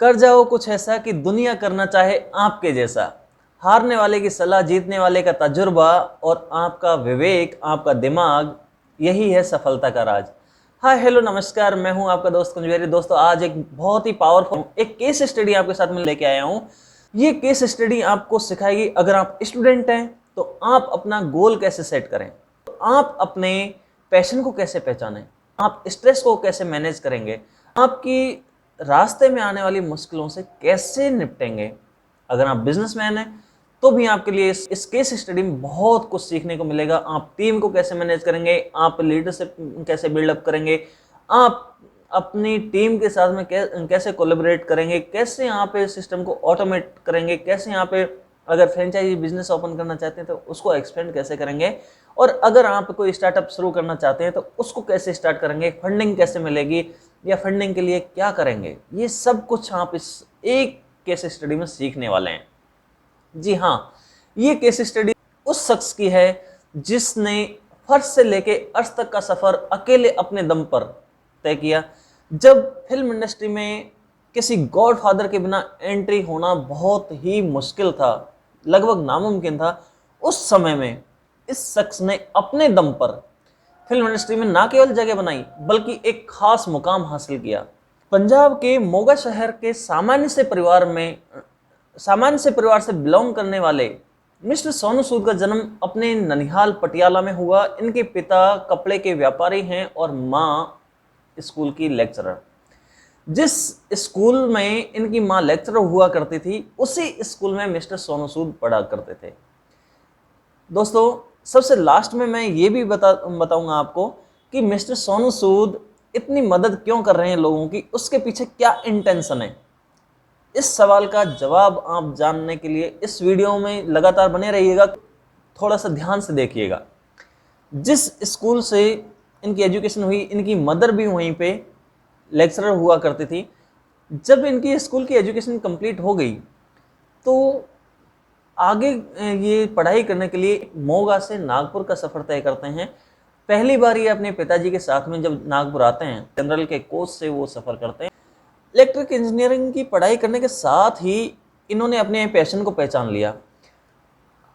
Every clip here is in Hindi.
कर जाओ कुछ ऐसा कि दुनिया करना चाहे आपके जैसा। हारने वाले की सलाह, जीतने वाले का तजुर्बा और आपका विवेक, आपका दिमाग, यही है सफलता का राज। हाय हेलो नमस्कार, मैं हूं आपका दोस्त कुंजवेरी। दोस्तों, आज एक बहुत ही पावरफुल एक केस स्टडी आपके साथ में लेके आया हूं। ये केस स्टडी आपको सिखाएगी, अगर आप स्टूडेंट हैं तो आप अपना गोल कैसे सेट करें, तो आप अपने पैशन को कैसे पहचानें, आप स्ट्रेस को कैसे मैनेज करेंगे, आपकी रास्ते में आने वाली मुश्किलों से कैसे निपटेंगे। अगर आप बिजनेसमैन हैं तो भी आपके लिए इस केस स्टडी में बहुत कुछ सीखने को मिलेगा। आप टीम को कैसे मैनेज करेंगे, आप लीडरशिप कैसे बिल्डअप करेंगे, आप अपनी टीम के साथ में कैसे कोलैबोरेट करेंगे, कैसे यहाँ पे सिस्टम को ऑटोमेट करेंगे, कैसे यहाँ पे अगर फ्रेंचाइजी बिजनेस ओपन करना चाहते हैं तो उसको एक्सपेंड कैसे करेंगे, और अगर आप कोई स्टार्टअप शुरू करना चाहते हैं तो उसको कैसे स्टार्ट करेंगे, फंडिंग कैसे मिलेगी या फंडिंग के लिए क्या करेंगे। ये सब कुछ आप इस एक केस स्टडी में सीखने वाले हैं। जी हाँ, ये केस स्टडी उस शख्स की है जिसने फर्श से लेके अर्श तक का सफर अकेले अपने दम पर तय किया। जब फिल्म इंडस्ट्री में किसी गॉडफादर के बिना एंट्री होना बहुत ही मुश्किल था, लगभग नामुमकिन था, उस समय में इस शख्स ने अपने दम पर फिल्म इंडस्ट्री में ना केवल जगह बनाई बल्कि एक खास मुकाम हासिल किया। पंजाब के मोगा शहर के सामान्य से परिवार से बिलोंग करने वाले मिस्टर सोनू सूद का जन्म अपने ननिहाल पटियाला में हुआ। इनके पिता कपड़े के व्यापारी हैं और माँ स्कूल की लेक्चरर। जिस स्कूल में इनकी माँ लेक्चरर हुआ करती थी, उसी स्कूल में मिस्टर सोनू सूद पढ़ा करते थे। दोस्तों, सबसे लास्ट में मैं ये भी बताऊंगा आपको कि मिस्टर सोनू सूद इतनी मदद क्यों कर रहे हैं लोगों की, उसके पीछे क्या इंटेंशन है। इस सवाल का जवाब आप जानने के लिए इस वीडियो में लगातार बने रहिएगा, थोड़ा सा ध्यान से देखिएगा। जिस स्कूल से इनकी एजुकेशन हुई, इनकी मदर भी वहीं पे लेक्चरर हुआ करती थी। जब इनकी स्कूल की एजुकेशन कंप्लीट हो गई तो आगे ये पढ़ाई करने के लिए मोगा से नागपुर का सफ़र तय करते हैं। पहली बार ये अपने पिताजी के साथ में जब नागपुर आते हैं, जनरल के कोच से वो सफ़र करते हैं। इलेक्ट्रिक इंजीनियरिंग की पढ़ाई करने के साथ ही इन्होंने अपने पैशन को पहचान लिया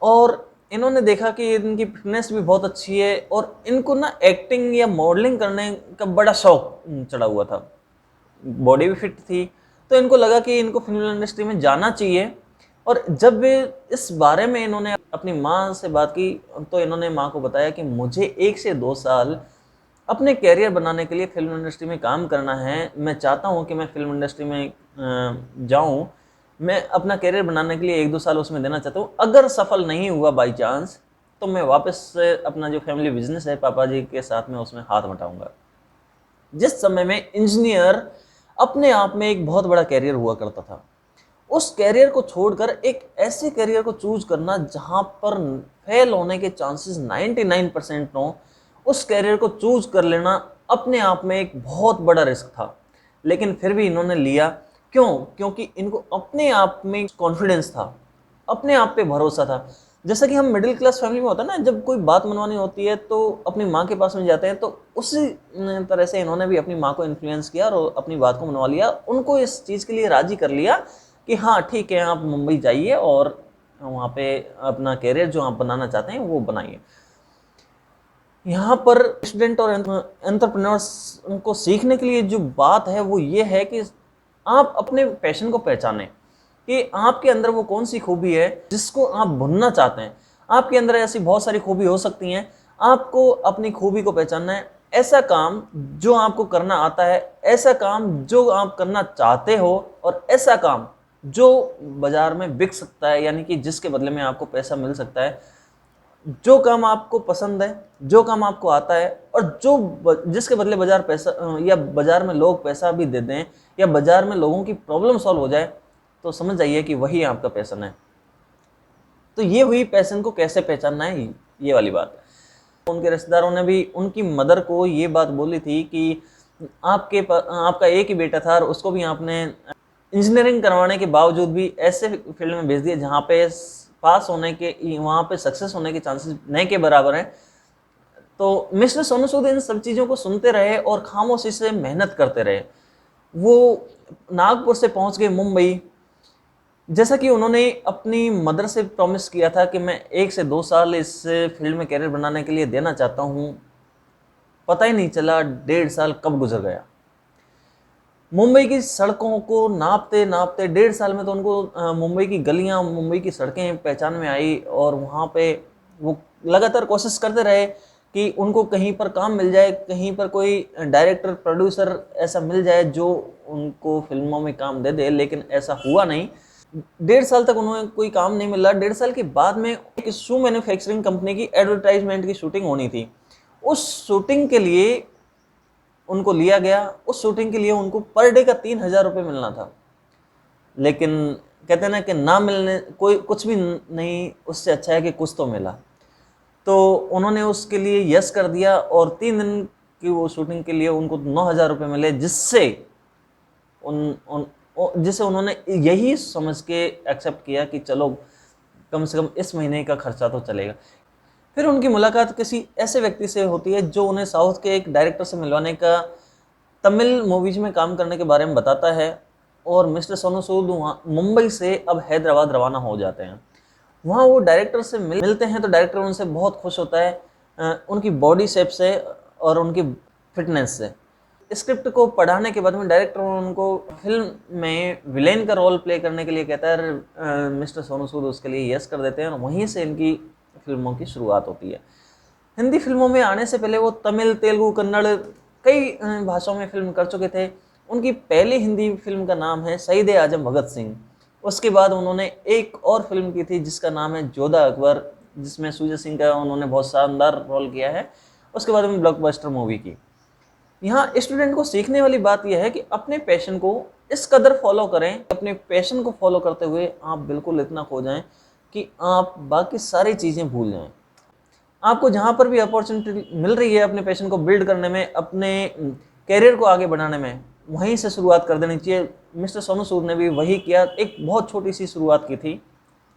और इन्होंने देखा कि इनकी फिटनेस भी बहुत अच्छी है और इनको ना एक्टिंग या मॉडलिंग करने का बड़ा शौक चढ़ा हुआ था। बॉडी भी फिट थी, तो इनको लगा कि इनको फिल्म इंडस्ट्री में जाना चाहिए। और जब वे इस बारे में इन्होंने अपनी माँ से बात की तो इन्होंने माँ को बताया कि मुझे 1 से 2 साल अपने कैरियर बनाने के लिए फिल्म इंडस्ट्री में काम करना है। मैं चाहता हूँ कि मैं फिल्म इंडस्ट्री में जाऊँ, मैं अपना कैरियर बनाने के लिए 1-2 साल उसमें देना चाहता हूँ। अगर सफल नहीं हुआ बाई चांस तो मैं वापस से अपना जो फैमिली बिजनेस है पापा जी के साथ में उसमें हाथ बटाऊंगा। जिस समय में इंजीनियर अपने आप में एक बहुत बड़ा कैरियर हुआ करता था, उस कैरियर को छोड़कर एक ऐसे कैरियर को चूज करना जहां पर फेल होने के चांसेस 99% हो, उस कैरियर को चूज कर लेना अपने आप में एक बहुत बड़ा रिस्क था। लेकिन फिर भी इन्होंने लिया। क्यों? क्योंकि इनको अपने आप में कॉन्फिडेंस था, अपने आप पे भरोसा था। जैसा कि हम मिडिल क्लास फैमिली में होता है ना, जब कोई बात मनवानी होती है तो अपनी माँ के पास में जाते हैं, तो उसी तरह से इन्होंने भी अपनी माँ को इन्फ्लुएंस किया और अपनी बात को मनवा लिया, उनको इस चीज़ के लिए राजी कर लिया कि हाँ ठीक है, आप मुंबई जाइए और वहाँ पे अपना कैरियर जो आप बनाना चाहते हैं वो बनाइए। यहाँ पर स्टूडेंट और एंटरप्रेन्योर्स को सीखने के लिए जो बात है वो ये है कि आप अपने पैशन को पहचानें कि आपके अंदर वो कौन सी खूबी है जिसको आप भुनना चाहते हैं। आपके अंदर ऐसी बहुत सारी खूबी हो सकती हैं, आपको अपनी खूबी को पहचानना है। ऐसा काम जो आपको करना आता है, ऐसा काम जो आप करना चाहते हो, और ऐसा काम जो बाजार में बिक सकता है, यानी कि जिसके बदले में आपको पैसा मिल सकता है। जो काम आपको पसंद है, जो काम आपको आता है, और जिसके बदले बाजार पैसा या बाजार में लोग पैसा भी दे दें या बाजार में लोगों की प्रॉब्लम सॉल्व हो जाए, तो समझ जाइए कि वही आपका पैशन है। तो ये हुई पैशन को कैसे पहचानना है, ये वाली बात। उनके रिश्तेदारों ने भी उनकी मदर को ये बात बोली थी कि आपका एक ही बेटा था और उसको भी आपने इंजीनियरिंग करवाने के बावजूद भी ऐसे फील्ड में भेज दिया जहाँ पे पास होने के, वहाँ पे सक्सेस होने के चांसेस नहीं के बराबर हैं। तो मिस्टर सोनू सूद इन सब चीज़ों को सुनते रहे और खामोशी से मेहनत करते रहे। वो नागपुर से पहुंच गए मुंबई। जैसा कि उन्होंने अपनी मदर से प्रॉमिस किया था कि मैं 1 से 2 साल इस फील्ड में कैरियर बनाने के लिए देना चाहता हूं, पता ही नहीं चला 1.5 साल कब गुजर गया। मुंबई की सड़कों को नापते नापते 1.5 साल में तो उनको मुंबई की गलियां, मुंबई की सड़कें पहचान में आई, और वहाँ पे वो लगातार कोशिश करते रहे कि उनको कहीं पर काम मिल जाए, कहीं पर कोई डायरेक्टर प्रोड्यूसर ऐसा मिल जाए जो उनको फिल्मों में काम दे दे, लेकिन ऐसा हुआ नहीं। 1.5 साल तक उन्हें कोई काम नहीं मिला। 1.5 साल के बाद में एक शू मैन्युफैक्चरिंग कंपनी की एडवर्टाइजमेंट की शूटिंग होनी थी। उस शूटिंग के लिए उनको लिया गया। उस शूटिंग के लिए उनको पर डे का 3,000 रुपये मिलना था, लेकिन कहते हैं ना कि ना मिलने कोई कुछ भी नहीं, उससे अच्छा है कि कुछ तो मिला। तो उन्होंने उसके लिए यस कर दिया, और 3 दिन की वो शूटिंग के लिए उनको 9,000 रुपये मिले, जिसे उन्होंने यही समझ के एक्सेप्ट किया कि चलो कम से कम इस महीने का खर्चा तो चलेगा। फिर उनकी मुलाकात किसी ऐसे व्यक्ति से होती है जो उन्हें साउथ के एक डायरेक्टर से मिलवाने का, तमिल मूवीज में काम करने के बारे में बताता है, और मिस्टर सोनू सूद वहाँ मुंबई से अब हैदराबाद रवाना हो जाते हैं। वहाँ वो डायरेक्टर से मिलते हैं तो डायरेक्टर उनसे बहुत खुश होता है, उनकी बॉडी शेप से और उनकी फिटनेस से। स्क्रिप्ट को पढ़ाने के बाद में डायरेक्टर उनको फिल्म में विलेन का रोल प्ले करने के लिए कहता है। मिस्टर सोनू सूद उसके लिए यस कर देते हैं, और वहीं से इनकी फिल्मों की शुरुआत होती है। हिंदी फिल्मों में आने से पहले वो तमिल, तेलुगु, कन्नड़ कई भाषाओं में फिल्म कर चुके थे। उनकी पहली हिंदी फिल्म का नाम है शहीद आजम भगत सिंह। उसके बाद उन्होंने एक और फिल्म की थी जिसका नाम है जोधा अकबर, जिसमें सूर्य सिंह का उन्होंने बहुत शानदार रोल किया है। उसके बाद उन्होंने ब्लॉकबस्टर मूवी की। यहाँ स्टूडेंट को सीखने वाली बात यह है कि अपने पैशन को इस कदर फॉलो करें, अपने पैशन को फॉलो करते हुए आप बिल्कुल इतना खो जाएं कि आप बाकी सारी चीज़ें भूल जाएं। आपको जहाँ पर भी अपॉर्चुनिटी मिल रही है अपने पैशन को बिल्ड करने में, अपने कैरियर को आगे बढ़ाने में, वहीं से शुरुआत कर देनी चाहिए। मिस्टर सोनू सूद ने भी वही किया। एक बहुत छोटी सी शुरुआत की थी।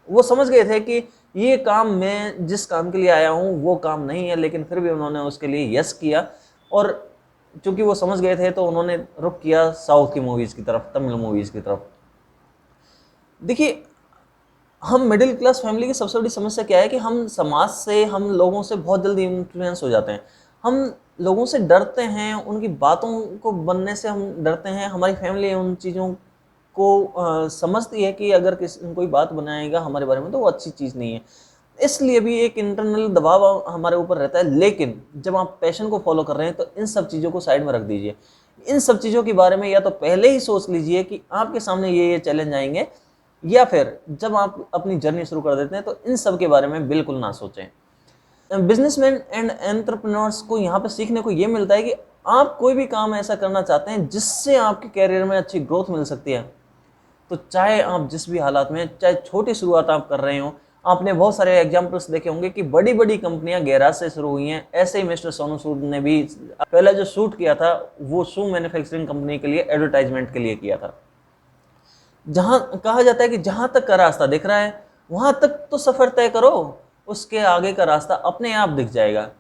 वो समझ गए थे कि ये काम, मैं जिस काम के लिए आया हूँ वो काम नहीं है, लेकिन फिर भी उन्होंने उसके लिए यस किया। और चूंकि वो समझ गए थे तो उन्होंने रुख किया साउथ की मूवीज़ की तरफ, तमिल मूवीज़ की तरफ। देखिए, हम मिडिल क्लास फैमिली की सबसे बड़ी समस्या क्या है कि हम समाज से, हम लोगों से बहुत जल्दी इन्फ्लुएंस हो जाते हैं। हम लोगों से डरते हैं, उनकी बातों को बनने से हम डरते हैं। हमारी फैमिली उन चीज़ों को समझती है कि अगर कोई बात बनाएगा हमारे बारे में तो वो अच्छी चीज़ नहीं है, इसलिए भी एक इंटरनल दबाव हमारे ऊपर रहता है। लेकिन जब आप पैशन को फॉलो कर रहे हैं तो इन सब चीज़ों को साइड में रख दीजिए। इन सब चीज़ों के बारे में या तो पहले ही सोच लीजिए कि आपके सामने ये चैलेंज आएंगे, या फिर जब आप अपनी जर्नी शुरू कर देते हैं तो इन सब के बारे में बिल्कुल ना सोचें। बिजनेसमैन एंड एंटरप्रेन्योर्स को यहाँ पे सीखने को ये मिलता है कि आप कोई भी काम ऐसा करना चाहते हैं जिससे आपके कैरियर में अच्छी ग्रोथ मिल सकती है, तो चाहे आप जिस भी हालात में, चाहे छोटी शुरुआत आप कर रहे हो। आपने बहुत सारे एग्जाम्पल्स देखे होंगे कि बड़ी बड़ी कंपनियां गैराज से शुरू हुई हैं। ऐसे ही मिस्टर सोनू सूद ने भी पहला जो शूट किया था वो शू मैन्युफैक्चरिंग कंपनी के लिए एडवर्टाइजमेंट के लिए किया था। जहां कहा जाता है कि जहां तक का रास्ता दिख रहा है वहां तक तो सफर तय करो, उसके आगे का रास्ता अपने आप दिख जाएगा।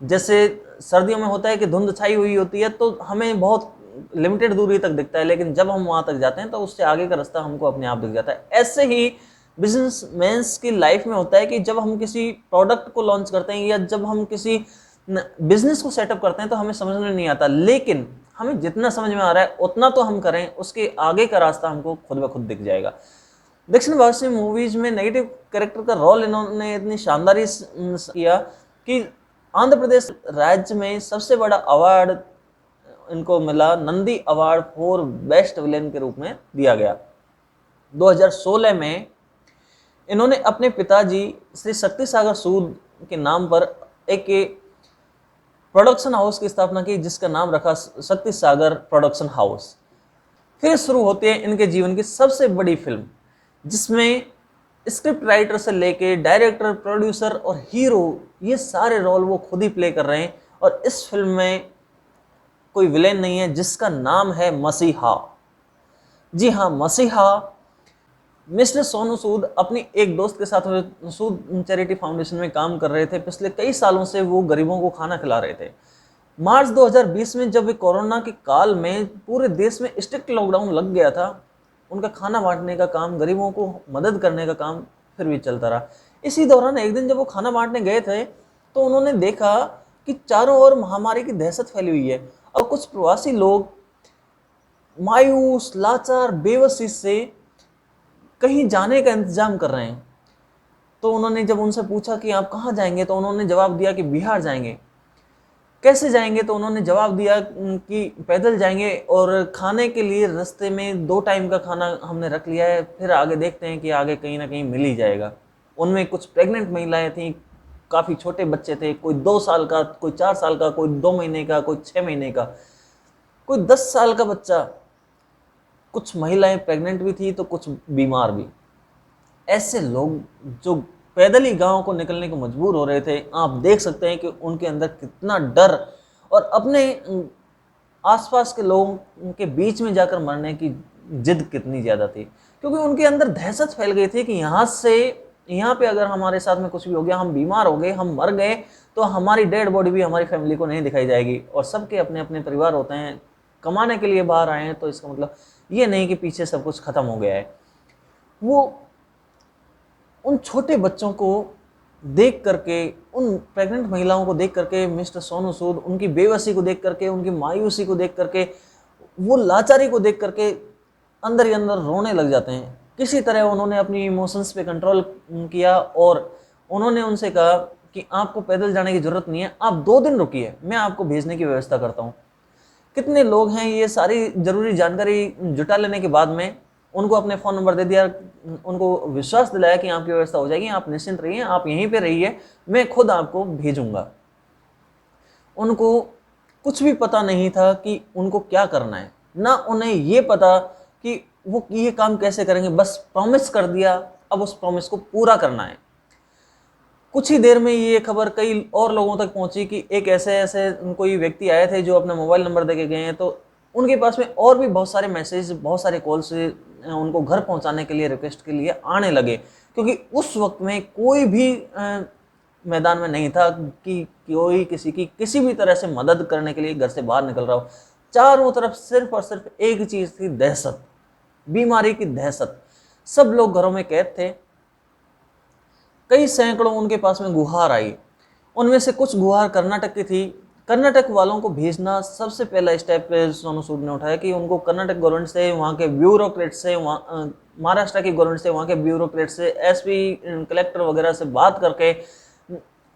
जैसे सर्दियों में होता है कि धुंध छाई हुई होती है तो हमें बहुत लिमिटेड दूरी तक दिखता है, लेकिन जब हम वहां तक जाते हैं तो उससे आगे का रास्ता हमको अपने आप दिख जाता है। ऐसे ही बिजनेसमैन्स की लाइफ में होता है कि जब हम किसी प्रोडक्ट को लॉन्च करते हैं या जब हम किसी बिजनेस को सेटअप करते हैं तो हमें समझ में नहीं आता, लेकिन हमें जितना समझ में आ रहा है उतना तो हम करें, उसके आगे का रास्ता हमको खुद ब खुद दिख जाएगा। दक्षिण भारतीय मूवीज में नेगेटिव कैरेक्टर का रोल इन्होंने इतनी शानदारी किया कि आंध्र प्रदेश राज्य में सबसे बड़ा अवार्ड इनको मिला, Nandi award for best villain के रूप में दिया गया। 2016 में इन्होंने अपने पिताजी श्री शक्ति सागर सूद के नाम पर एक प्रोडक्शन हाउस की स्थापना की जिसका नाम रखा शक्ति सागर प्रोडक्शन हाउस। फिर शुरू होती है इनके जीवन की सबसे बड़ी फिल्म, जिसमें स्क्रिप्ट राइटर से लेके डायरेक्टर, प्रोड्यूसर और हीरो, ये सारे रोल वो खुद ही प्ले कर रहे हैं। और इस फिल्म में कोई विलेन नहीं है, जिसका नाम है मसीहा। जी हाँ, मसीहा। मिस्टर सोनू सूद अपनी एक दोस्त के साथ सूद चैरिटी फाउंडेशन में काम कर रहे थे। पिछले कई सालों से वो गरीबों को खाना खिला रहे थे। मार्च 2020 में जब कोरोना के काल में पूरे देश में स्ट्रिक्ट लॉकडाउन लग गया था, उनका खाना बांटने का काम, गरीबों को मदद करने का काम फिर भी चलता रहा। इसी दौरान एक दिन जब वो खाना बांटने गए थे तो उन्होंने देखा कि चारों ओर महामारी की दहशत फैली हुई है और कुछ प्रवासी लोग मायूस, लाचार, बेबसी से कहीं जाने का इंतजाम कर रहे हैं। तो उन्होंने जब उनसे पूछा कि आप कहाँ जाएंगे, तो उन्होंने जवाब दिया कि बिहार जाएंगे। कैसे जाएंगे, तो उन्होंने जवाब दिया कि पैदल जाएंगे और खाने के लिए रास्ते में 2 टाइम का खाना हमने रख लिया है, फिर आगे देखते हैं कि आगे कहीं ना कहीं मिल ही जाएगा। उनमें कुछ प्रेग्नेंट महिलाएं थीं, काफ़ी छोटे बच्चे थे, कोई 2 साल का, कोई 4 साल का, कोई 2 महीने का, कोई 6 महीने का, कोई 10 साल का बच्चा। कुछ महिलाएं प्रेग्नेंट भी थी तो कुछ बीमार भी। ऐसे लोग जो पैदल ही गांव को निकलने को मजबूर हो रहे थे, आप देख सकते हैं कि उनके अंदर कितना डर और अपने आसपास के लोगों के बीच में जाकर मरने की जिद कितनी ज़्यादा थी, क्योंकि उनके अंदर दहशत फैल गई थी कि यहाँ पे अगर हमारे साथ में कुछ भी हो गया, हम बीमार हो गए, हम मर गए, तो हमारी डेड बॉडी भी हमारी फैमिली को नहीं दिखाई जाएगी। और सबके अपने अपने परिवार होते हैं, कमाने के लिए बाहर आए हैं, तो इसका मतलब ये नहीं कि पीछे सब कुछ खत्म हो गया है। वो उन छोटे बच्चों को देख करके, उन प्रेग्नेंट महिलाओं को देख करके, मिस्टर सोनू सूद उनकी बेबसी को देख करके, उनकी मायूसी को देख करके, वो लाचारी को देख करके अंदर ही अंदर रोने लग जाते हैं। किसी तरह उन्होंने अपनी इमोशंस पे कंट्रोल किया और उन्होंने उनसे कहा कि आपको पैदल जाने की ज़रूरत नहीं है, आप 2 दिन रुकिए, मैं आपको भेजने की व्यवस्था करता हूँ। कितने लोग हैं, ये सारी ज़रूरी जानकारी जुटा लेने के बाद में उनको अपने फ़ोन नंबर दे दिया, उनको विश्वास दिलाया कि आपकी व्यवस्था हो जाएगी, आप निश्चिंत रहिए, आप यहीं पे रहिए, मैं खुद आपको भेजूंगा। उनको कुछ भी पता नहीं था कि उनको क्या करना है, ना उन्हें ये पता कि वो ये काम कैसे करेंगे, बस प्रॉमिस कर दिया, अब उस प्रॉमिस को पूरा करना है। कुछ ही देर में ये खबर कई और लोगों तक पहुंची कि एक ऐसे कोई व्यक्ति आए थे जो अपना मोबाइल नंबर देके गए हैं, तो उनके पास में और भी बहुत सारे मैसेज, बहुत सारे कॉल्स उनको घर पहुंचाने के लिए, रिक्वेस्ट के लिए आने लगे, क्योंकि उस वक्त में कोई भी मैदान में नहीं था कि कोई किसी की किसी भी तरह से मदद करने के लिए घर से बाहर निकल रहा हो। चारों तरफ सिर्फ और सिर्फ एक चीज़ थी, दहशत, बीमारी की दहशत। सब लोग घरों में कैद थे। कई सैकड़ों उनके पास में गुहार आई, उनमें से कुछ गुहार कर्नाटक की थी। कर्नाटक वालों को भेजना सबसे पहला स्टेप सोनू सूद ने उठाया कि उनको कर्नाटक गवर्नमेंट से, वहाँ के ब्यूरोक्रेट से, महाराष्ट्र की गवर्नमेंट से, वहाँ के ब्यूरोक्रेट से, एसपी, कलेक्टर वगैरह से बात करके,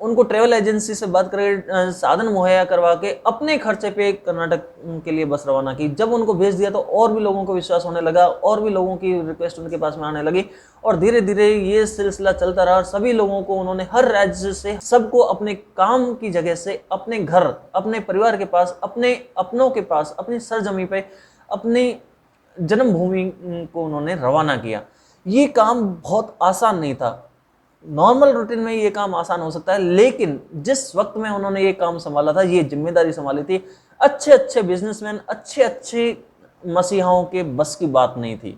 उनको ट्रेवल एजेंसी से बात करके साधन मुहैया करवा के अपने खर्चे पे कर्नाटक के लिए बस रवाना की। जब उनको भेज दिया तो और भी लोगों को विश्वास होने लगा, और भी लोगों की रिक्वेस्ट उनके पास में आने लगी, और धीरे धीरे ये सिलसिला चलता रहा। सभी लोगों को उन्होंने हर राज्य से, सबको अपने काम की जगह से, अपने घर, अपने परिवार के पास, अपने अपनों के पास, अपनी सरजमी पे, अपनी जन्मभूमि को उन्होंने रवाना किया। ये काम बहुत आसान नहीं था। नॉर्मल रूटीन में ये काम आसान हो सकता है, लेकिन जिस वक्त में उन्होंने ये काम संभाला था, ये जिम्मेदारी संभाली थी, अच्छे अच्छे बिजनेसमैन, अच्छे अच्छे मसीहाओं के बस की बात नहीं थी।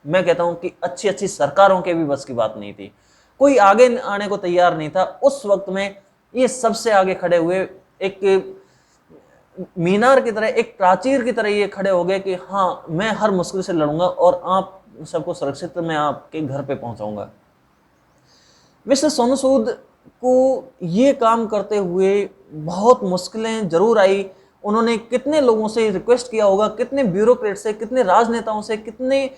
मैं कहता हूं कि अच्छी अच्छी सरकारों के भी बस की बात नहीं थी। कोई आगे आने को तैयार नहीं था। उस वक्त में ये सबसे आगे खड़े हुए, एक मीनार की तरह, एक प्राचीर की तरह ये खड़े हो गए कि हाँ, मैं हर मुश्किल से लड़ूंगा और आप सबको सुरक्षित मैं आपके घर पे पहुंचाऊंगा। मिस्टर सोनू सूद को ये काम करते हुए बहुत मुश्किलें जरूर आई। उन्होंने कितने लोगों से रिक्वेस्ट किया होगा, कितने ब्यूरोक्रेट से, कितने राजनेताओं से, कितने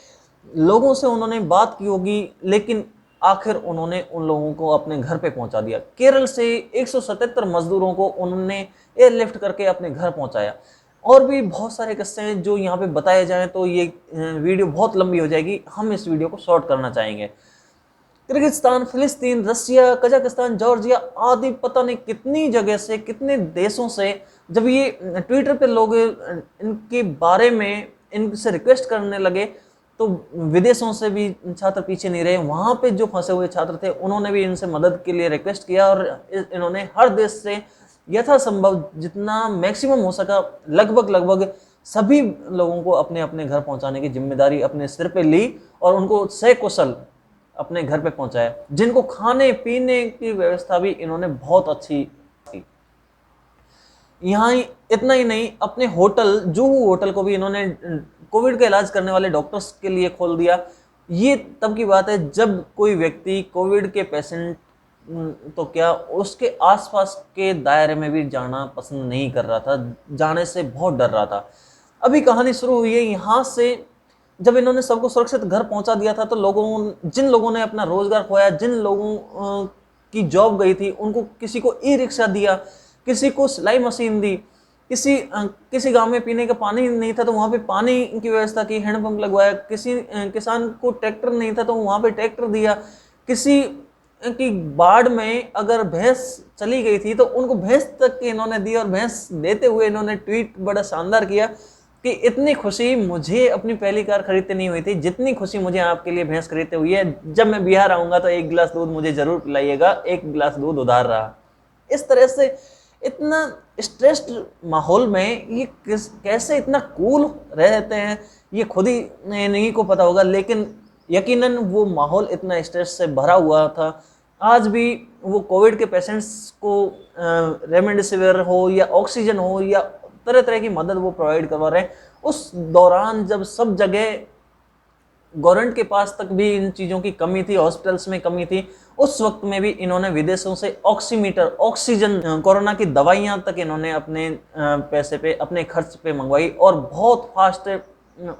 लोगों से उन्होंने बात की होगी, लेकिन आखिर उन्होंने उन लोगों को अपने घर पे पहुंचा दिया। केरल से 177 मजदूरों को उन्होंने एयरलिफ्ट करके अपने घर पहुंचाया। और भी बहुत सारे किस्से हैं जो यहाँ पे बताए जाएं तो ये वीडियो बहुत लंबी हो जाएगी, हम इस वीडियो को शॉर्ट करना चाहेंगे। किर्गिस्तान, फिलिस्तीन, रसिया, कजाकिस्तान, जॉर्जिया आदि पता नहीं कितनी जगह से, कितने देशों से जब ये ट्विटर पे लोग इनके बारे में इनसे रिक्वेस्ट करने लगे, तो विदेशों से भी छात्र पीछे नहीं रहे। वहाँ पे जो फंसे हुए छात्र थे उन्होंने भी इनसे मदद के लिए रिक्वेस्ट किया, और इन्होंने हर देश से यथासंभव जितना मैक्सिमम हो सका, लगभग सभी लोगों को अपने अपने घर पहुँचाने की जिम्मेदारी अपने सिर पे ली और उनको सकुशल अपने घर पे पहुंचाया। जिनको खाने पीने की व्यवस्था भी इन्होंने बहुत अच्छी की। यहाँ ही इतना ही नहीं, अपने होटल जूहू होटल को भी इन्होंने कोविड का इलाज करने वाले डॉक्टर्स के लिए खोल दिया। ये तब की बात है जब कोई व्यक्ति कोविड के पेशेंट तो क्या उसके आसपास के दायरे में भी जाना पसंद नहीं कर रहा था, जाने से बहुत डर रहा था। अभी कहानी शुरू हुई है यहाँ से। जब इन्होंने सबको सुरक्षित घर पहुंचा दिया था तो जिन लोगों ने अपना रोजगार खोया, जिन लोगों की जॉब गई थी, उनको किसी को ई रिक्शा दिया, किसी को सिलाई मशीन दी, किसी गांव में पीने का पानी नहीं था तो वहां पे पानी की व्यवस्था की, हैंडपंप लगवाया, किसी किसान को ट्रैक्टर नहीं था तो वहां पे ट्रैक्टर दिया, किसी की बाढ़ में अगर भैंस चली गई थी तो उनको भैंस तक की इन्होंने दी। और भैंस देते हुए इन्होंने ट्वीट बड़ा शानदार किया कि इतनी खुशी मुझे अपनी पहली कार खरीदते नहीं हुई थी जितनी खुशी मुझे आपके लिए भैंस खरीदते हुई है। जब मैं बिहार आऊंगा तो एक गिलास दूध मुझे जरूर पिलाइएगा, एक गिलास दूध उधार रहा। इस तरह से इतना स्ट्रेस्ड माहौल में ये कैसे इतना कूल रहते हैं ये खुद ही नहीं को पता होगा, लेकिन यकीनन वो माहौल इतना स्ट्रेस से भरा हुआ था। आज भी वो कोविड के पेशेंट्स को रेमडेसिविर हो या ऑक्सीजन हो या तरह तरह की मदद वो प्रोवाइड करवा रहे हैं। उस दौरान जब सब जगह गवर्नमेंट के पास तक भी इन चीज़ों की कमी थी, हॉस्पिटल्स में कमी थी, उस वक्त में भी इन्होंने विदेशों से ऑक्सीमीटर, ऑक्सीजन, कोरोना की दवाइयां तक इन्होंने अपने पैसे पे, अपने खर्च पे मंगवाई और बहुत फास्ट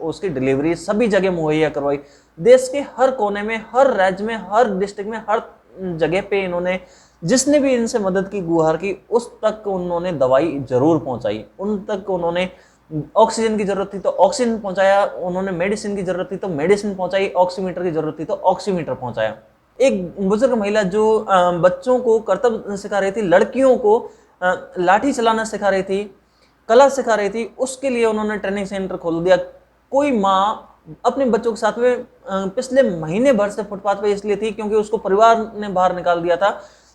उसकी डिलीवरी सभी जगह मुहैया करवाई। देश के हर कोने में, हर राज्य में, हर डिस्ट्रिक्ट में, हर जगह पे इन्होंने जिसने भी इनसे मदद की गुहार की उस तक उन्होंने दवाई जरूर पहुंचाई, उन तक उन्होंने ऑक्सीजन की जरूरत थी तो ऑक्सीजन पहुंचाया, उन्होंने मेडिसिन की जरूरत थी तो मेडिसिन पहुंचाई, ऑक्सीमीटर की जरूरत थी तो ऑक्सीमीटर पहुंचाया। एक बुजुर्ग महिला जो बच्चों को कर्तव्य सिखा रही थी, लड़कियों को लाठी चलाना सिखा रही थी, कला सिखा रही थी, उसके लिए उन्होंने ट्रेनिंग सेंटर खोल दिया। कोई माँ अपने बच्चों के साथ में पिछले महीने भर से फुटपाथ पे इसलिए थी क्योंकि उसको परिवार ने बाहर निकाल दिया था,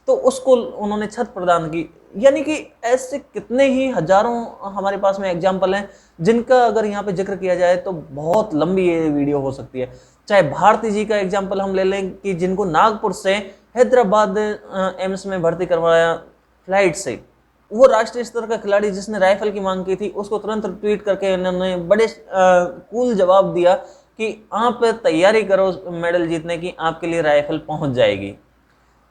तो उसको उन्होंने छत प्रदान की। यानी कि ऐसे कितने ही हजारों हमारे पास में एग्जाम्पल हैं जिनका अगर यहाँ पे जिक्र किया जाए तो बहुत लंबी ये वीडियो हो सकती है। चाहे भारती जी का एग्जाम्पल हम ले लें कि जिनको नागपुर से हैदराबाद एम्स में भर्ती करवाया फ्लाइट से, वो राष्ट्रीय स्तर का खिलाड़ी जिसने राइफल की मांग की थी उसको तुरंत ट्वीट करके उन्होंने बड़े कूल जवाब दिया कि आप तैयारी करो मेडल जीतने की, आपके लिए राइफल पहुंच जाएगी।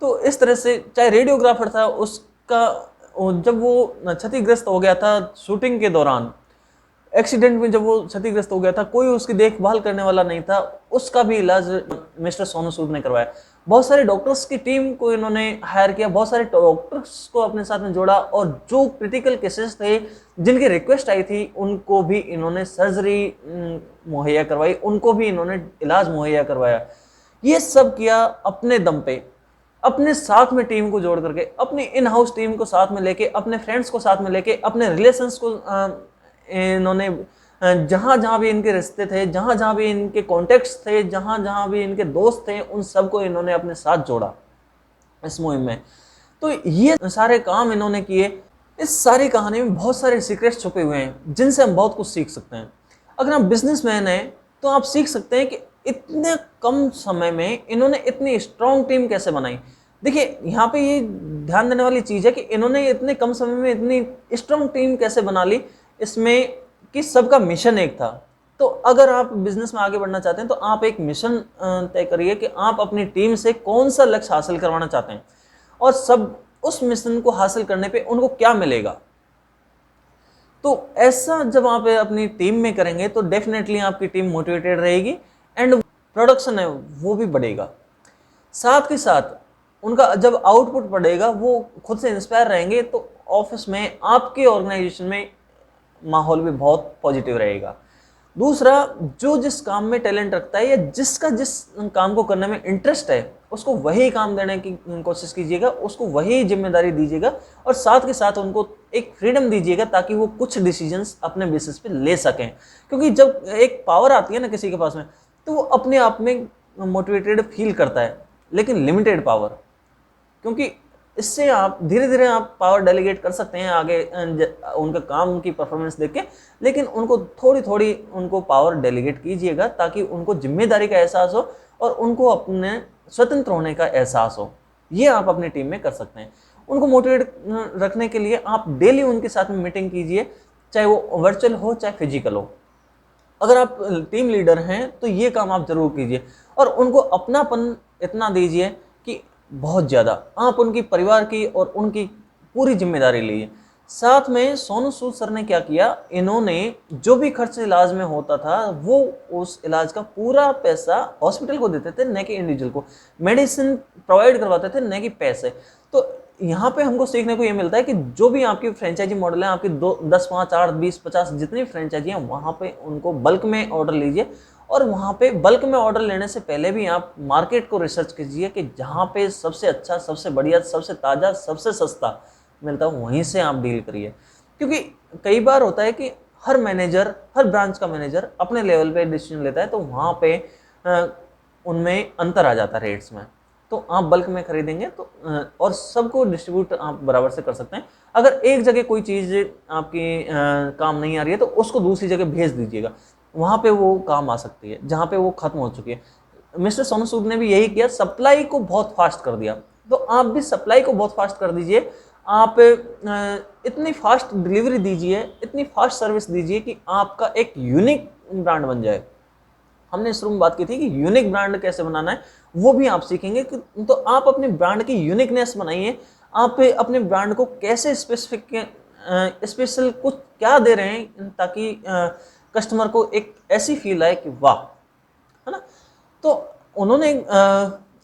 तो इस तरह से चाहे रेडियोग्राफर था, उसका जब वो क्षतिग्रस्त हो गया था शूटिंग के दौरान, एक्सीडेंट में जब वो क्षतिग्रस्त हो गया था, कोई उसकी देखभाल करने वाला नहीं था, उसका भी इलाज मिस्टर सोनू सूद ने करवाया। बहुत सारे डॉक्टर्स की टीम को इन्होंने हायर किया, बहुत सारे डॉक्टर्स को अपने साथ में जोड़ा और जो क्रिटिकल केसेस थे जिनकी रिक्वेस्ट आई थी उनको भी इन्होंने सर्जरी मुहैया करवाई, उनको भी इन्होंने इलाज मुहैया करवाया। ये सब किया अपने दम पे, अपने साथ में टीम को जोड़ करके, अपनी इन हाउस टीम को साथ में लेके, अपने फ्रेंड्स को साथ में लेके, अपने रिलेशंस को इन्होंने जहां जहां भी इनके रिश्ते थे, जहां जहां भी इनके कॉन्टेक्ट्स थे, जहां जहां भी इनके दोस्त थे, उन सबको इन्होंने अपने साथ जोड़ा इस मुहिम में। तो ये सारे काम इन्होंने किए। इस सारी कहानी में बहुत सारे सीक्रेट्स छुपे हुए हैं जिनसे हम बहुत कुछ सीख सकते हैं। अगर आप बिजनेसमैन हैं तो आप सीख सकते हैं कि इतने कम समय में इन्होंने इतनी स्ट्रॉन्ग टीम कैसे बनाई। देखिए यहाँ पे ये ध्यान देने वाली चीज़ है कि इन्होंने इतने कम समय में इतनी स्ट्रॉन्ग टीम कैसे बना ली, इसमें कि सबका मिशन एक था। तो अगर आप बिजनेस में आगे बढ़ना चाहते हैं तो आप एक मिशन तय करिए कि आप अपनी टीम से कौन सा लक्ष्य हासिल करवाना चाहते हैं और सब उस मिशन को हासिल करने पे उनको क्या मिलेगा। तो ऐसा जब आप अपनी टीम में करेंगे तो डेफिनेटली आपकी टीम मोटिवेटेड रहेगी एंड प्रोडक्शन है वो भी बढ़ेगा। साथ के साथ उनका जब आउटपुट बढ़ेगा वो खुद से इंस्पायर रहेंगे, तो ऑफिस में आपके ऑर्गेनाइजेशन में माहौल भी बहुत पॉजिटिव रहेगा। दूसरा, जो जिस काम में टैलेंट रखता है या जिसका जिस काम को करने में इंटरेस्ट है उसको वही काम देने की कोशिश कीजिएगा, उसको वही जिम्मेदारी दीजिएगा और साथ के साथ उनको एक फ्रीडम दीजिएगा ताकि वो कुछ डिसीजंस अपने बेसिस पे ले सकें। क्योंकि जब एक पावर आती है ना किसी के पास में तो वो अपने आप में मोटिवेटेड फील करता है, लेकिन लिमिटेड पावर, क्योंकि इससे आप धीरे धीरे आप पावर डेलीगेट कर सकते हैं आगे उनका काम की परफॉर्मेंस देख के, लेकिन उनको थोड़ी थोड़ी उनको पावर डेलीगेट कीजिएगा ताकि उनको जिम्मेदारी का एहसास हो और उनको अपने स्वतंत्र होने का एहसास हो। ये आप अपनी टीम में कर सकते हैं। उनको मोटिवेट रखने के लिए आप डेली उनके साथ में मीटिंग कीजिए, चाहे वो वर्चुअल हो चाहे फिजिकल हो। अगर आप टीम लीडर हैं तो ये काम आप जरूर कीजिए और उनको अपनापन इतना दीजिए कि बहुत ज़्यादा आप उनकी परिवार की और उनकी पूरी जिम्मेदारी लीजिए। साथ में सोनू सूद सर ने क्या किया, इन्होंने जो भी खर्च इलाज में होता था वो उस इलाज का पूरा पैसा हॉस्पिटल को देते थे, न कि इंडिविजुअल को। मेडिसिन प्रोवाइड करवाते थे, न कि पैसे। तो यहाँ पे हमको सीखने को ये मिलता है कि जो भी आपकी फ्रेंचाइजी मॉडल है, आपकी 10, 5, 8, 20, 50 जितनी फ्रेंचाइजी हैं, वहाँ पे उनको बल्क में ऑर्डर लीजिए और वहाँ पे बल्क में ऑर्डर लेने से पहले भी आप मार्केट को रिसर्च कीजिए कि जहाँ पे सबसे अच्छा, सबसे बढ़िया, सबसे ताज़ा, सबसे सस्ता मिलता है वहीं से आप डील करिए। क्योंकि कई बार होता है कि हर मैनेजर, हर ब्रांच का मैनेजर अपने लेवल पे डिसीजन लेता है, तो वहाँ पे उनमें अंतर आ जाता है रेट्स में। तो आप बल्क में खरीदेंगे तो और सबको डिस्ट्रीब्यूट आप बराबर से कर सकते हैं। अगर एक जगह कोई चीज़ आपकी काम नहीं आ रही है तो उसको दूसरी जगह भेज दीजिएगा, वहाँ पे वो काम आ सकती है जहाँ पे वो खत्म हो चुकी है। मिस्टर सोनू सूद ने भी यही किया, सप्लाई को बहुत फास्ट कर दिया। तो आप भी सप्लाई को बहुत फास्ट कर दीजिए। आप इतनी फास्ट डिलीवरी दीजिए, इतनी फास्ट सर्विस दीजिए कि आपका एक यूनिक ब्रांड बन जाए। हमने शुरू में बात की थी कि यूनिक ब्रांड कैसे बनाना है, वो भी आप सीखेंगे कि तो आप अपने ब्रांड की यूनिकनेस बनाइए। आप अपने ब्रांड को कैसे स्पेशल कुछ क्या दे रहे हैं ताकि कस्टमर को एक ऐसी फील आए कि वाह, है ना। तो उन्होंने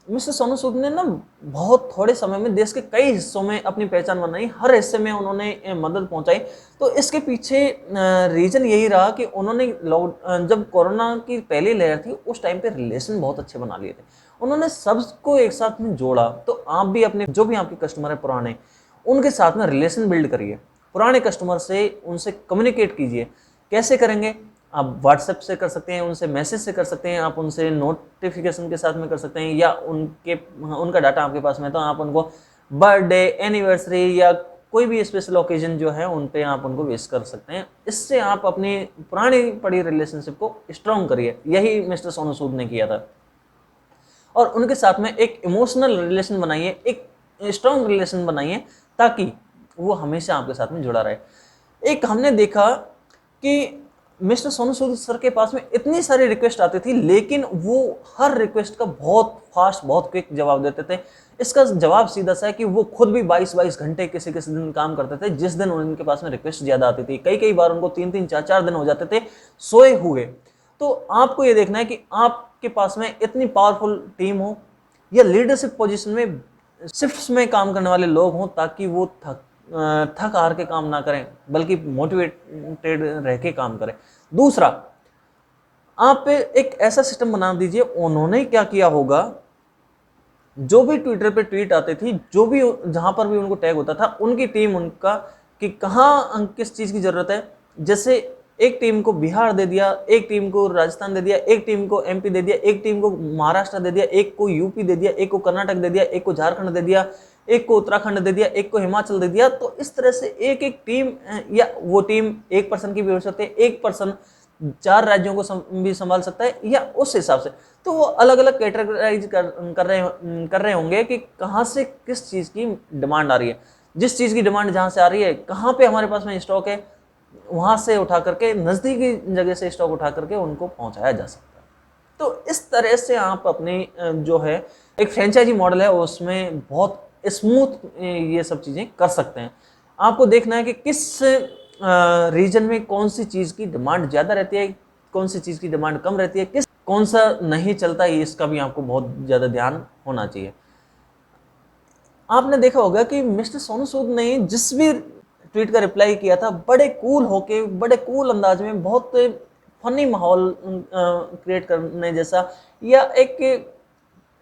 मिस्टर सोनू सूद ने ना बहुत थोड़े समय में देश के कई हिस्सों में अपनी पहचान बनाई, हर हिस्से में उन्होंने मदद पहुंचाई। तो इसके पीछे रीजन यही रहा कि उन्होंने जब कोरोना की पहली लहर थी उस टाइम पे रिलेशन बहुत अच्छे बना लिए थे। उन्होंने सबको एक साथ में जोड़ा। तो आप भी अपने जो भी आपके कस्टमर है पुराने, उनके साथ में रिलेशन बिल्ड करिए। पुराने कस्टमर से उनसे कम्युनिकेट कीजिए। कैसे करेंगे? आप व्हाट्सएप से कर सकते हैं, उनसे मैसेज से कर सकते हैं, आप उनसे नोटिफिकेशन के साथ में कर सकते हैं, या उनका डाटा आपके पास में तो आप उनको बर्थडे, एनिवर्सरी या कोई भी स्पेशल ओकेजन जो है उन पे आप उनको विश कर सकते हैं। इससे आप अपनी पुरानी पड़ी रिलेशनशिप को स्ट्रॉन्ग करिए। यही मिस्टर सोनू सूद ने किया था। और उनके साथ में एक इमोशनल रिलेशन बनाइए, एक स्ट्रॉन्ग रिलेशन बनाइए ताकि वो हमेशा आपके साथ में जुड़ा रहे। एक हमने देखा कि मिस्टर सोनू सूद सर के पास में इतनी सारी रिक्वेस्ट आती थी, लेकिन वो हर रिक्वेस्ट का बहुत फास्ट, बहुत क्विक जवाब देते थे। इसका जवाब सीधा सा है कि वो खुद भी 22-22 घंटे किसी किसी दिन काम करते थे, जिस दिन उनके पास में रिक्वेस्ट ज़्यादा आती थी। कई कई बार उनको 3-3, 4-4 दिन हो जाते थे सोए हुए। तो आपको ये देखना है कि आपके पास में इतनी पावरफुल टीम हो या लीडरशिप पोजीशन में शिफ्ट्स में काम करने वाले लोग हों, ताकि वो थक हार के काम ना करें, बल्कि मोटिवेटेड रह के काम करें। दूसरा, आप एक ऐसा सिस्टम बना दीजिए। उन्होंने क्या किया होगा, जो भी ट्विटर पे ट्वीट आते थी, जो भी जहां पर भी उनको टैग होता था, उनकी टीम उनका कि कहाँ किस चीज़ की ज़रूरत है। जैसे एक टीम को बिहार दे दिया, एक टीम को राजस्थान दे दिया, एक टीम को एमपी दे दिया, एक टीम को महाराष्ट्र दे दिया, एक को यूपी दे दिया, एक को कर्नाटक दे दिया, एक को झारखंड दे दिया, एक को उत्तराखंड दे दिया, एक को हिमाचल दे दिया। तो इस तरह से एक एक टीम, या वो टीम एक पर्सन की भी हो सकती है, एक पर्सन 4 राज्यों को भी संभाल सकता है, या उस हिसाब से। तो वो अलग अलग कैटेगराइज कर रहे होंगे कि कहाँ से किस चीज़ की डिमांड आ रही है। जिस चीज़ की डिमांड जहाँ से आ रही है, कहाँ पे हमारे पास में स्टॉक है, वहाँ से उठा करके, नज़दीकी जगह से स्टॉक उठा करके उनको पहुँचाया जा सकता है। तो इस तरह से आप अपनी जो है एक फ्रेंचाइजी मॉडल है उसमें बहुत स्मूथ ये सब चीज़ें कर सकते हैं। आपको देखना है कि किस रीजन में कौन सी चीज़ की डिमांड ज़्यादा रहती है, कौन सी चीज़ की डिमांड कम रहती है, कौन सा नहीं चलता है, इसका भी आपको बहुत ज़्यादा ध्यान होना चाहिए। आपने देखा होगा कि मिस्टर सोनू सूद ने जिस भी ट्वीट का रिप्लाई किया था, बड़े कूल होके, बड़े कूल अंदाज में, बहुत फनी माहौल क्रिएट करने जैसा, या एक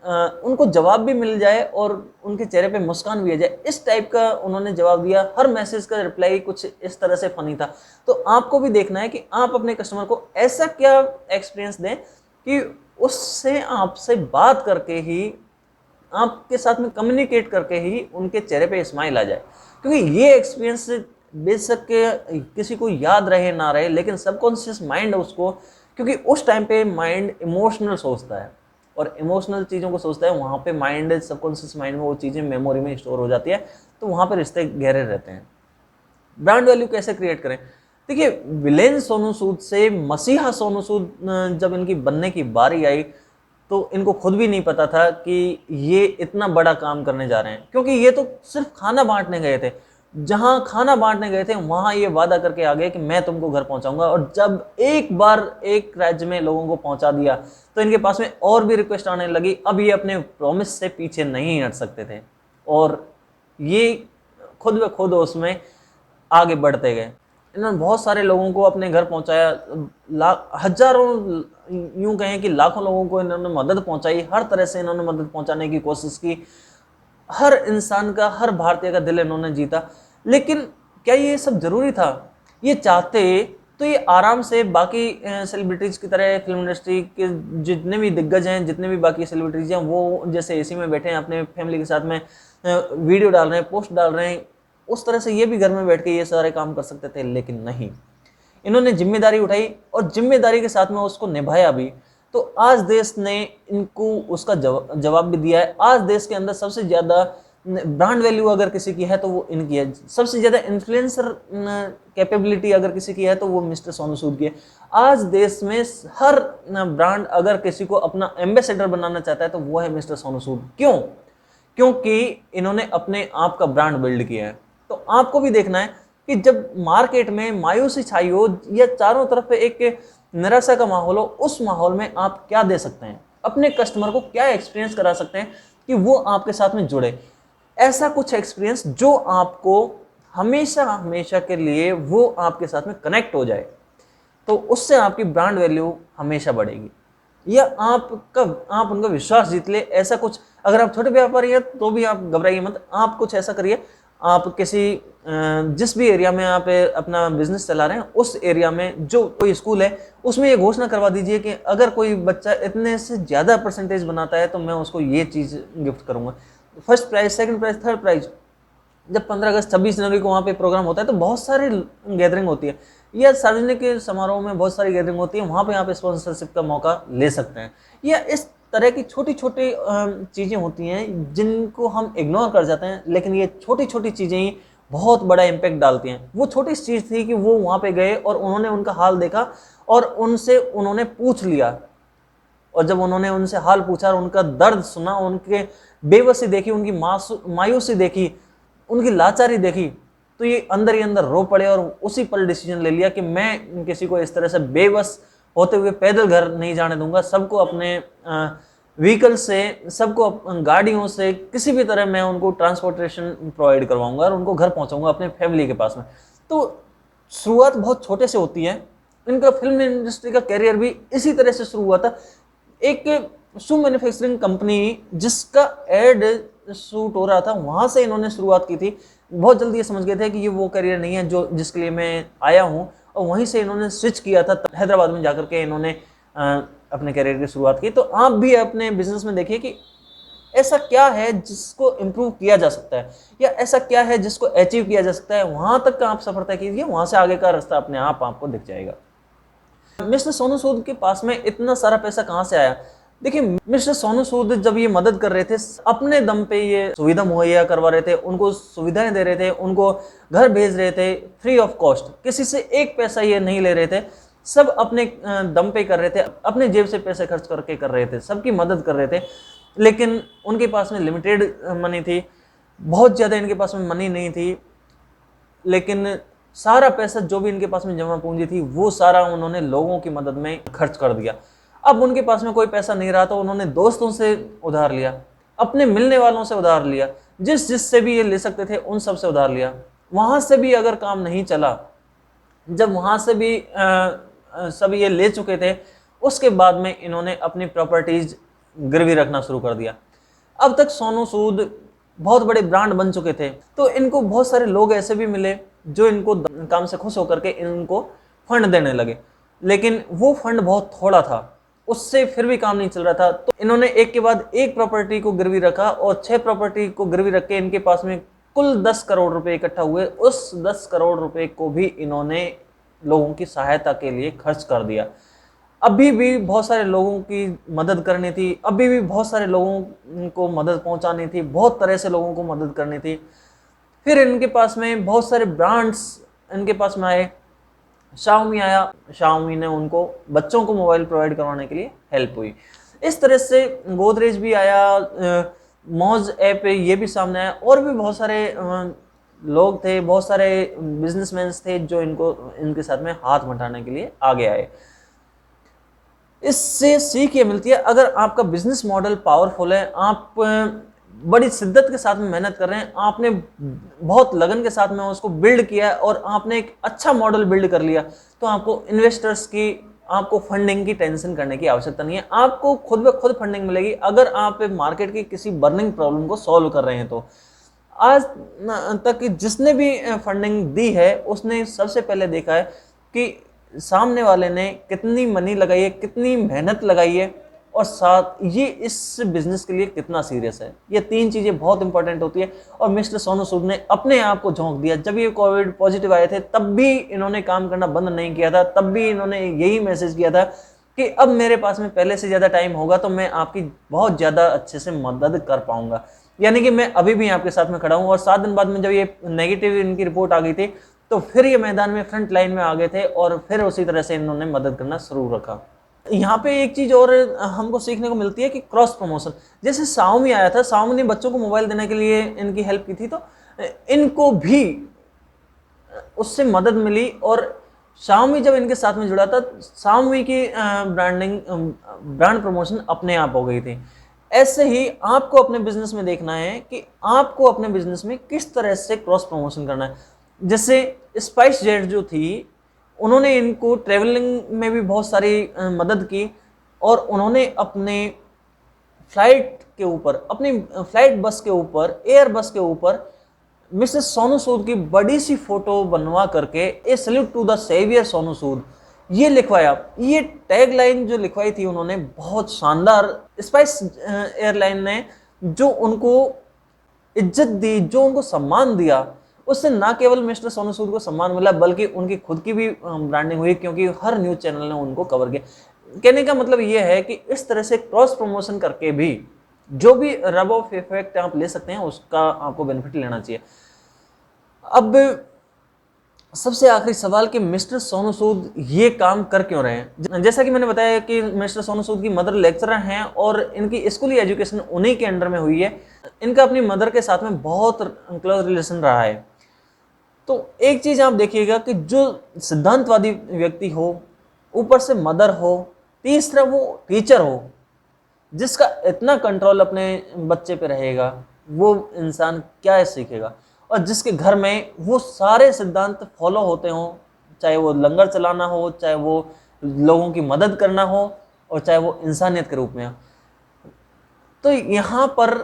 उनको जवाब भी मिल जाए और उनके चेहरे पे मुस्कान भी आ जाए, इस टाइप का उन्होंने जवाब दिया। हर मैसेज का रिप्लाई कुछ इस तरह से फनी था। तो आपको भी देखना है कि आप अपने कस्टमर को ऐसा क्या एक्सपीरियंस दें कि उससे आपसे बात करके ही, आपके साथ में कम्युनिकेट करके ही उनके चेहरे पे स्माइल आ जाए। क्योंकि ये एक्सपीरियंस बेशक किसी को याद रहे ना रहे, लेकिन सबकॉन्शियस माइंड उसको, क्योंकि उस टाइम पे माइंड इमोशनल सोचता है, और इमोशनल चीज़ों को सोचता है, वहाँ पे माइंड, सबकॉन्शियस माइंड में वो चीज़ें मेमोरी में स्टोर हो जाती है, तो वहाँ पे रिश्ते गहरे रहते हैं। ब्रांड वैल्यू कैसे क्रिएट करें? देखिए, विलेन सोनू सूद से मसीहा सोनू सूद जब इनकी बनने की बारी आई, तो इनको खुद भी नहीं पता था कि ये इतना बड़ा काम करने जा रहे हैं, क्योंकि ये तो सिर्फ खाना बांटने गए थे। जहां खाना बांटने गए थे वहां ये वादा करके आ गए कि मैं तुमको घर पहुंचाऊंगा, और जब एक बार एक राज्य में लोगों को पहुंचा दिया तो इनके पास में और भी रिक्वेस्ट आने लगी। अब ये अपने प्रॉमिस से पीछे नहीं हट सकते थे और ये खुद ब खुद उसमें आगे बढ़ते गए। इन्होंने बहुत सारे लोगों को अपने घर पहुंचाया, हजारों, यूं कहें कि लाखों लोगों को इन्होंने मदद पहुंचाई, हर तरह से इन्होंने मदद पहुंचाने की कोशिश की, हर इंसान का, हर भारतीय का दिल इन्होंने जीता। लेकिन क्या ये सब जरूरी था? ये चाहते तो ये आराम से बाकी सेलिब्रिटीज की तरह फिल्म इंडस्ट्री के जितने भी दिग्गज हैं, जितने भी बाकी सेलिब्रिटीज हैं, वो जैसे एसी में बैठे हैं अपने फैमिली के साथ में वीडियो डाल रहे हैं, पोस्ट डाल रहे हैं, उस तरह से ये भी घर में बैठ के ये सारे काम कर सकते थे। लेकिन नहीं, इन्होंने जिम्मेदारी उठाई और जिम्मेदारी के साथ में उसको निभाया भी। तो आज देश ने इनको उसका जवाब भी दिया है। आज देश के अंदर सबसे ज़्यादा ब्रांड वैल्यू अगर किसी की है तो वो इनकी है। सबसे ज़्यादा इन्फ्लुएंसर कैपेबिलिटी अगर किसी की है तो वो मिस्टर सोनू सूद की है। आज देश में हर ब्रांड अगर किसी को अपना एम्बेसडर बनाना चाहता है तो वो है मिस्टर सोनू सूद। क्यों? क्योंकि इन्होंने अपने आप का ब्रांड बिल्ड किया है। तो आपको भी देखना है कि जब मार्केट में मायूसी छाई हो या चारों तरफ एक निराशा का माहौल हो, उस माहौल में आप क्या दे सकते हैं, अपने कस्टमर को क्या एक्सपीरियंस करा सकते हैं कि वो आपके साथ में जुड़े। ऐसा कुछ एक्सपीरियंस जो आपको हमेशा हमेशा के लिए वो आपके साथ में कनेक्ट हो जाए, तो उससे आपकी ब्रांड वैल्यू हमेशा बढ़ेगी या आप उनका विश्वास जीत ले। ऐसा कुछ, अगर आप छोटे व्यापारी हैं तो भी आप घबराइए मत। आप कुछ ऐसा करिए, आप किसी जिस भी एरिया में आप अपना बिजनेस चला रहे हैं, उस एरिया में जो कोई स्कूल है उसमें ये घोषणा करवा दीजिए कि अगर कोई बच्चा इतने से ज़्यादा परसेंटेज बनाता है तो मैं उसको ये चीज़ गिफ्ट करूँगा। First prize, second prize, third prize. जब 15 अगस्त 26 जनवरी को वहाँ पे प्रोग्राम होता है तो बहुत सारी गैदरिंग होती है, या सार्वजनिक समारोह में बहुत सारी गैदरिंग होती है, वहाँ पे आप स्पॉन्सरशिप का मौका ले सकते हैं। या इस तरह की छोटी छोटी चीज़ें होती हैं जिनको हम इग्नोर कर जाते हैं, लेकिन ये छोटी छोटी चीज़ें ही बहुत बड़ा इम्पैक्ट डालती हैं। वो छोटी चीज़ थी कि वो वहाँ पे गए और उन्होंने उनका हाल देखा और उनसे उन्होंने पूछ लिया, और जब उन्होंने उनसे हाल पूछा और उनका दर्द सुना, उनके बेबसी देखी, उनकी मायूसी देखी, उनकी लाचारी देखी, तो ये अंदर ही अंदर रो पड़े और उसी पल डिसीजन ले लिया कि मैं किसी को इस तरह से बेबस होते हुए पैदल घर नहीं जाने दूंगा। सबको अपने व्हीकल से, सबको गाड़ियों से, किसी भी तरह मैं उनको ट्रांसपोर्टेशन प्रोवाइड करवाऊंगा और उनको घर पहुंचाऊंगा अपने फैमिली के पास में। तो शुरुआत बहुत छोटे से होती है। इनका फिल्म इंडस्ट्री का कैरियर भी इसी तरह से शुरू हुआ था। एक शू मैन्युफैक्चरिंग कंपनी जिसका एड शूट हो रहा था, वहां से इन्होंने शुरुआत की थी। बहुत जल्दी ये समझ गए थे कि ये वो करियर नहीं है जो जिसके लिए मैं आया हूँ, और वहीं से इन्होंने स्विच किया था। हैदराबाद में जाकर के इन्होंने अपने करियर की शुरुआत की। तो आप भी अपने बिजनेस में देखिए कि ऐसा क्या है जिसको इम्प्रूव किया जा सकता है, या ऐसा क्या है जिसको अचीव किया जा सकता है। वहां तक का आप सफलता कीजिए, वहां से आगे का रास्ता अपने आप आपको दिख जाएगा। मिस्टर सोनू सूद के पास में इतना सारा पैसा कहाँ से आया? देखिए, मिस्टर सोनू सूद जब ये मदद कर रहे थे, अपने दम पे ये सुविधा मुहैया करवा रहे थे, उनको सुविधाएं दे रहे थे, उनको घर भेज रहे थे फ्री ऑफ कॉस्ट, किसी से एक पैसा ये नहीं ले रहे थे, सब अपने दम पे कर रहे थे, अपने जेब से पैसे खर्च करके कर रहे थे, सबकी मदद कर रहे थे। लेकिन उनके पास में लिमिटेड मनी थी, बहुत ज़्यादा इनके पास में मनी नहीं थी, लेकिन सारा पैसा जो भी इनके पास में जमा पूंजी थी वो सारा उन्होंने लोगों की मदद में खर्च कर दिया। अब उनके पास में कोई पैसा नहीं रहा तो उन्होंने दोस्तों से उधार लिया, अपने मिलने वालों से उधार लिया, जिससे भी ये ले सकते थे उन सब से उधार लिया। वहां से भी अगर काम नहीं चला, जब वहां से भी सब ये ले चुके थे, उसके बाद में इन्होंने अपनी प्रॉपर्टीज गिरवी रखना शुरू कर दिया। अब तक सोनू सूद बहुत बड़े ब्रांड बन चुके थे, तो इनको बहुत सारे लोग ऐसे भी मिले जो इनको काम से खुश होकर के इनको फंड देने लगे, लेकिन वो फंड बहुत थोड़ा था, उससे फिर भी काम नहीं चल रहा था। तो इन्होंने एक के बाद एक प्रॉपर्टी को गिरवी रखा और 6 प्रॉपर्टी को गिरवी रख के इनके पास में कुल 10 करोड़ रुपए इकट्ठा हुए। उस 10 करोड़ रुपए को भी इन्होंने लोगों की सहायता के लिए खर्च कर दिया। अभी भी बहुत सारे लोगों की मदद करनी थी, अभी भी बहुत सारे लोगों को मदद पहुंचानी थी, बहुत तरह से लोगों को मदद करनी थी। फिर इनके पास में बहुत सारे ब्रांड्स इनके पास में आए। शाओमी आया, शाओमी ने उनको बच्चों को मोबाइल प्रोवाइड करवाने के लिए हेल्प हुई। इस तरह से गोदरेज भी आया, मौज ऐप ये भी सामने आया, और भी बहुत सारे लोग थे, बहुत सारे बिजनेसमैन थे जो इनके साथ में हाथ बंटाने के लिए आगे आए। इससे सीख ये मिलती है, अगर आपका बिजनेस मॉडल पावरफुल है, आप बड़ी शिद्दत के साथ में मेहनत कर रहे हैं, आपने बहुत लगन के साथ में उसको बिल्ड किया है और आपने एक अच्छा मॉडल बिल्ड कर लिया, तो आपको इन्वेस्टर्स की, आपको फंडिंग की टेंशन करने की आवश्यकता नहीं है। आपको खुद ब खुद फंडिंग मिलेगी अगर आप मार्केट की किसी बर्निंग प्रॉब्लम को सॉल्व कर रहे हैं। तो आज तक जिसने भी फंडिंग दी है उसने सबसे पहले देखा है कि सामने वाले ने कितनी मनी लगाई है, कितनी मेहनत लगाई है, और साथ ये इस बिजनेस के लिए कितना सीरियस है। ये तीन चीजें बहुत इंपॉर्टेंट होती है। और मिस्टर सोनू सूद ने अपने आप को झोंक दिया। जब ये कोविड पॉजिटिव आए थे तब भी इन्होंने काम करना बंद नहीं किया था, तब भी इन्होंने यही मैसेज किया था कि अब मेरे पास में पहले से ज्यादा टाइम होगा तो मैं आपकी बहुत ज्यादा अच्छे से मदद कर पाऊंगा। यानी कि मैं अभी भी आपके साथ में खड़ा हूं। और 7 दिन बाद में जब ये नेगेटिव इनकी रिपोर्ट आ गई थी तो फिर ये मैदान में फ्रंट लाइन में आ गए थे और फिर उसी तरह से इन्होंने मदद करना शुरू रखा। यहाँ पे एक चीज और हमको सीखने को मिलती है कि क्रॉस प्रमोशन, जैसे शाओमी आया था, शाओमी ने बच्चों को मोबाइल देने के लिए इनकी हेल्प की थी, तो इनको भी उससे मदद मिली। और शाओमी जब इनके साथ में जुड़ा था, शाओमी की ब्रांड प्रमोशन अपने आप हो गई थी। ऐसे ही आपको अपने बिजनेस में देखना है कि आपको अपने बिजनेस में किस तरह से क्रॉस प्रमोशन करना है। जैसे स्पाइस जेट जो थी, उन्होंने इनको ट्रेवलिंग में भी बहुत सारी मदद की, और उन्होंने अपने फ्लाइट के ऊपर, अपनी फ्लाइट बस के ऊपर, एयर बस के ऊपर मिसेस सोनू सूद की बड़ी सी फोटो बनवा करके a salute to the saviour Sonu Sood ये लिखवाया। ये टैगलाइन जो लिखवाई थी उन्होंने बहुत शानदार। स्पाइस एयरलाइन ने जो उनको इज्जत दी, जो उनको सम्मान दिया, उससे ना केवल मिस्टर सोनू सूद को सम्मान मिला बल्कि उनकी खुद की भी ब्रांडिंग हुई, क्योंकि हर न्यूज चैनल ने उनको कवर किया। कहने का मतलब यह है कि इस तरह से क्रॉस प्रमोशन करके भी जो भी रब ऑफ इफेक्ट आप ले सकते हैं उसका आपको बेनिफिट लेना चाहिए। अब सबसे आखिरी सवाल कि मिस्टर सोनू सूद ये काम कर क्यों रहे हैं। जैसा कि मैंने बताया कि मिस्टर सोनू सूद की मदर लेक्चरर हैं और इनकी स्कूली एजुकेशन उन्हीं के अंडर में हुई है। इनका अपनी मदर के साथ में बहुत क्लोज रिलेशन रहा है। तो एक चीज आप देखिएगा कि जो सिद्धांतवादी व्यक्ति हो, ऊपर से मदर हो, तीसरा वो टीचर हो, जिसका इतना कंट्रोल अपने बच्चे पे रहेगा, वो इंसान क्या सीखेगा। और जिसके घर में वो सारे सिद्धांत फॉलो होते हों, चाहे वो लंगर चलाना हो, चाहे वो लोगों की मदद करना हो, और चाहे वो इंसानियत के रूप में हो। तो यहाँ पर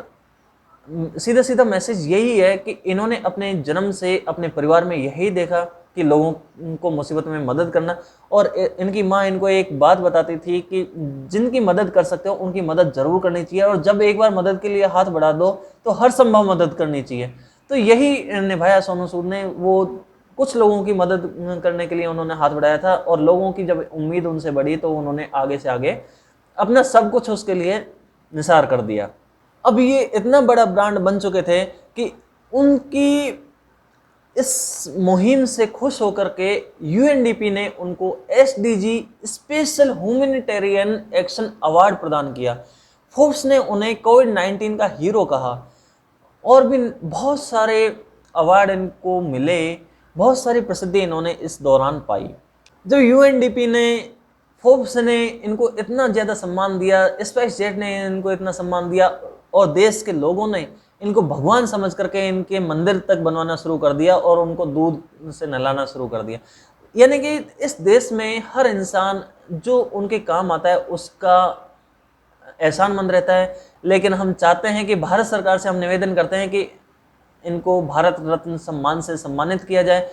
सीधा सीधा मैसेज यही है कि इन्होंने अपने जन्म से अपने परिवार में यही देखा कि लोगों को मुसीबत में मदद करना। और इनकी माँ इनको एक बात बताती थी कि जिनकी मदद कर सकते हो उनकी मदद जरूर करनी चाहिए, और जब एक बार मदद के लिए हाथ बढ़ा दो तो हर संभव मदद करनी चाहिए। तो यही निभाया सोनू सूद ने। वो कुछ लोगों की मदद करने के लिए उन्होंने हाथ बढ़ाया था, और लोगों की जब उम्मीद उनसे बढ़ी तो उन्होंने आगे से आगे अपना सब कुछ उसके लिए निसार कर दिया। अब ये इतना बड़ा ब्रांड बन चुके थे कि उनकी इस मुहिम से खुश होकर के यूएनडीपी ने उनको SDG special humanitarian action award प्रदान किया। फोर्ब्स ने उन्हें कोविड-19 का हीरो कहा, और भी बहुत सारे अवार्ड इनको मिले, बहुत सारी प्रसिद्धि इन्होंने इस दौरान पाई। जब यूएनडीपी ने, फोर्ब्स ने इनको इतना ज़्यादा सम्मान दिया, स्पाइस जेट ने इनको इतना सम्मान दिया, और देश के लोगों ने इनको भगवान समझ करके इनके मंदिर तक बनवाना शुरू कर दिया और उनको दूध से नहलाना शुरू कर दिया। यानी कि इस देश में हर इंसान जो उनके काम आता है उसका एहसानमंद रहता है। लेकिन हम चाहते हैं कि भारत सरकार से हम निवेदन करते हैं कि इनको भारत रत्न सम्मान से सम्मानित किया जाए।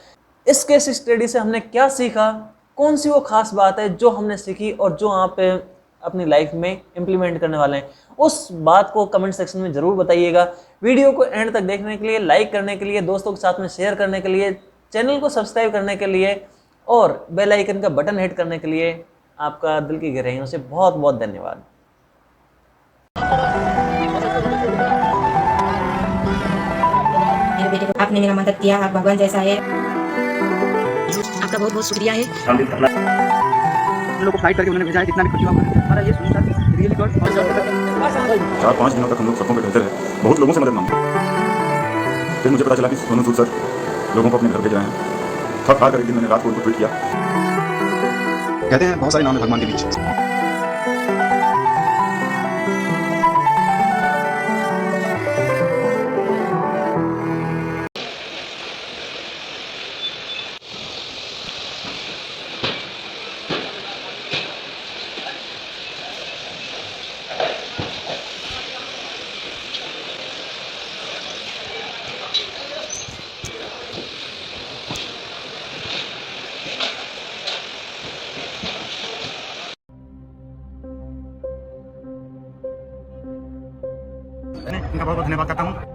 इस केस स्टडी से हमने क्या सीखा, कौन सी वो खास बात है जो हमने सीखी और जो आप अपनी लाइफ में इम्प्लीमेंट करने वाले हैं, उस बात को कमेंट सेक्शन में जरूर बताइएगा। वीडियो को एंड तक देखने के लिए, लाइक करने के लिए, दोस्तों के साथ में शेयर करने के लिए, चैनल को सब्सक्राइब करने के लिए और बेल आइकन का बटन हिट करने के लिए आपका दिल की गहराइयों से बहुत बहुत धन्यवाद। मेरे बेटे को आपने मेरा मदद किया, आप भगवान जैसा है। आपका बहुत बहुत शुक्रिया है। हम लोग को फाइट करके उन्होंने भेजा है, जितना भी खुशी हुआ हमारा ये सुन सर रियली गॉड। 4-5 दिनों तक हम लोग सड़कों पे टहलते रहे, बहुत लोगों से मदद मांगी। फिर मुझे पता चला कि सोनू सूद सर लोगों को अपने घर भेज रहे हैं। थक हार कर एक दिन मैंने रात को उनको ट्वीट किया। कहते हैं बहुत सारे नाम है भगवान के बीच। इनका बहुत बहुत धन्यवाद करता हूँ।